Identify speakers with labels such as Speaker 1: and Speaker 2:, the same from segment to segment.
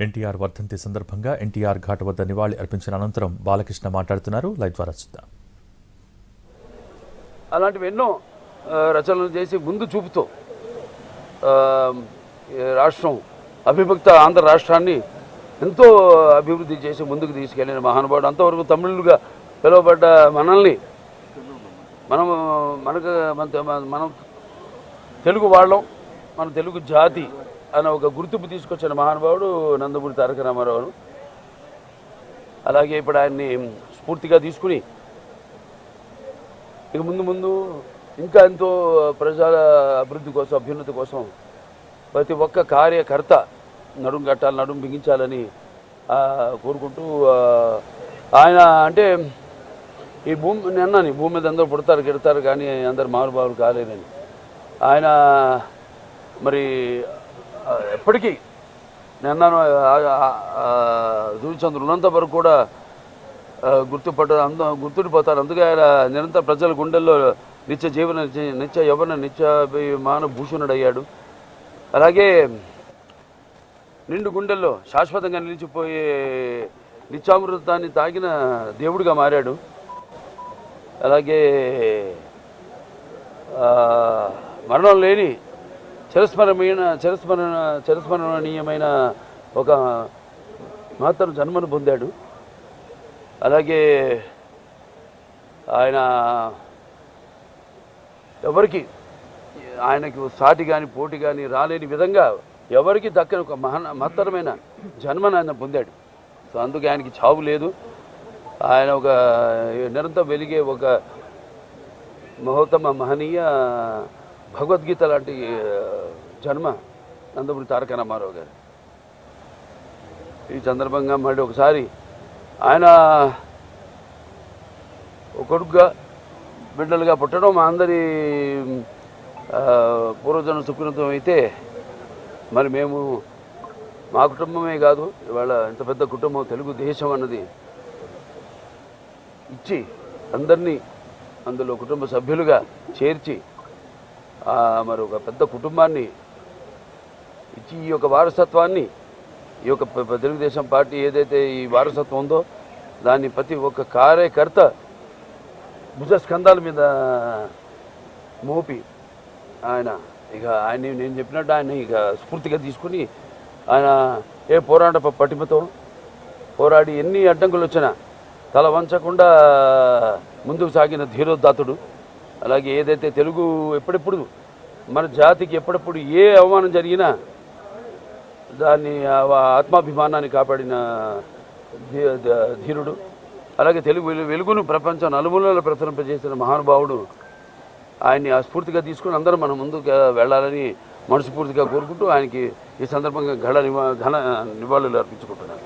Speaker 1: ఎన్టీఆర్ వర్ధంతి సందర్భంగా ఎన్టీఆర్ ఘాట్ వద్ద నివాళి అర్పించిన అనంతరం బాలకృష్ణ మాట్లాడుతున్నారు. లైవ్ ద్వారా చూద్దాం.
Speaker 2: అలాంటివి ఎన్నో రచనలు చేసి ముందు చూపుతూ రాష్ట్రం అవిభక్త ఆంధ్ర రాష్ట్రాన్ని ఎంతో అభివృద్ధి చేసి ముందుకు తీసుకెళ్లిన మహానుభావుడు. అంతవరకు తమిళులుగా పిలువబడ్డ మనల్ని మనం తెలుగు వాళ్ళం, మన తెలుగు జాతి అన్న ఒక గుర్తింపు తీసుకొచ్చిన మహానుభావుడు నందమూరి తారక రామారావు. అలాగే ఇప్పుడు ఆయన్ని స్ఫూర్తిగా తీసుకుని ఇక ముందు ఇంకా ఎంతో ప్రజల అభివృద్ధి కోసం, అభ్యున్నతి కోసం ప్రతి ఒక్క కార్యకర్త నడుం కట్టాలి, నడుం బిగించాలని కోరుకుంటూ ఆయన అంటే ఈ భూమి మీద అందరూ పుడతారు గిడతారు కానీ అందరు మహానుభావులు కాలేదని ఆయన మరి ఎప్పటికీ నిన్నాను సూర్యచంద్రుడు ఉన్నంత వరకు కూడా గుర్తుండిపోతారు. అందుకే ఆయన నిరంతర ప్రజల గుండెల్లో నిత్య యవ్వన నిత్యమాన భూషణుడయ్యాడు. అలాగే నిండు గుండెల్లో శాశ్వతంగా నిలిచిపోయే నిత్యామృతాన్ని తాగిన దేవుడిగా మారాడు. అలాగే మరణం లేని చిరస్మరణీయమైన ఒక మహత్తర జన్మను పొందాడు. అలాగే ఆయన ఎవరికి ఆయనకు సాటి కానీ పోటీ కానీ రాలేని విధంగా ఎవరికి దక్కని ఒక మహత్తరమైన జన్మను ఆయన పొందాడు. సో అందుకే ఆయనకి చావు లేదు. ఆయన ఒక నిరంతరం వెలిగే ఒక మహనీయ భగవద్గీత లాంటి జన్మ నందమూరి తారక రామారావు గారు. ఈ సందర్భంగా మళ్ళీ ఒకసారి ఆయన కొడుకుగా బిడ్డలుగా పుట్టడం మా అందరి పూర్వజన్మ సుకృతం అయితే మరి మేము మా కుటుంబమే కాదు, ఇవాళ ఇంత పెద్ద కుటుంబం తెలుగుదేశం అన్నది ఇచ్చి అందరినీ అందులో కుటుంబ సభ్యులుగా చేర్చి మరి ఒక పెద్ద కుటుంబాన్ని ఇచ్చి ఈ యొక్క వారసత్వాన్ని ఈ యొక్క తెలుగుదేశం పార్టీ ఏదైతే ఈ వారసత్వం ఉందో దాన్ని ప్రతి ఒక్క కార్యకర్త భుజస్కంధాల మీద మోపి ఆయన్ని నేను చెప్పినట్టు ఆయన ఇక స్ఫూర్తిగా తీసుకుని ఆయన ఏ పోరాట పటిమతో పోరాడి ఎన్ని అడ్డంకులు వచ్చినా తల వంచకుండా ముందుకు సాగిన ధీరోదాతుడు. అలాగే ఏదైతే తెలుగు ఎప్పుడెప్పుడు మన జాతికి ఎప్పుడెప్పుడు ఏ అవమానం జరిగినా దాన్ని ఆత్మాభిమానాన్ని కాపాడిన ధీరుడు. అలాగే తెలుగు వెలుగును ప్రపంచం నలుమూలలు ప్రసరింపజేసిన మహానుభావుడు. ఆయన్ని స్ఫూర్తిగా తీసుకుని అందరం మనం ముందుకు వెళ్ళాలని మనస్ఫూర్తిగా కోరుకుంటూ ఆయనకి ఈ సందర్భంగా ఘన నివాళులు అర్పించుకుంటున్నాను.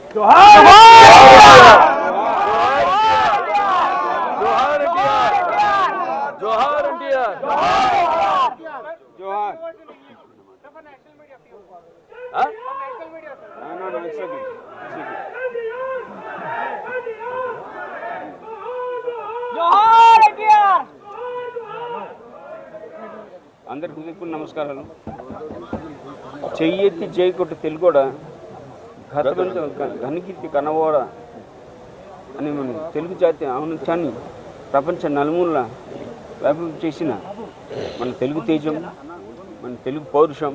Speaker 3: అందరికి హృదయపూర్వక నమస్కారాలు. చెయ్యెత్తి చేయకొట్టు తెలుగోడ ఘనకీర్తి కనవోడ అని మన తెలుగు జాతి ఔన్నత్యాన్ని ప్రపంచ నలుమూలలా వ్యాపింప చేసిన మన తెలుగు తేజం, మన తెలుగు పౌరుషం,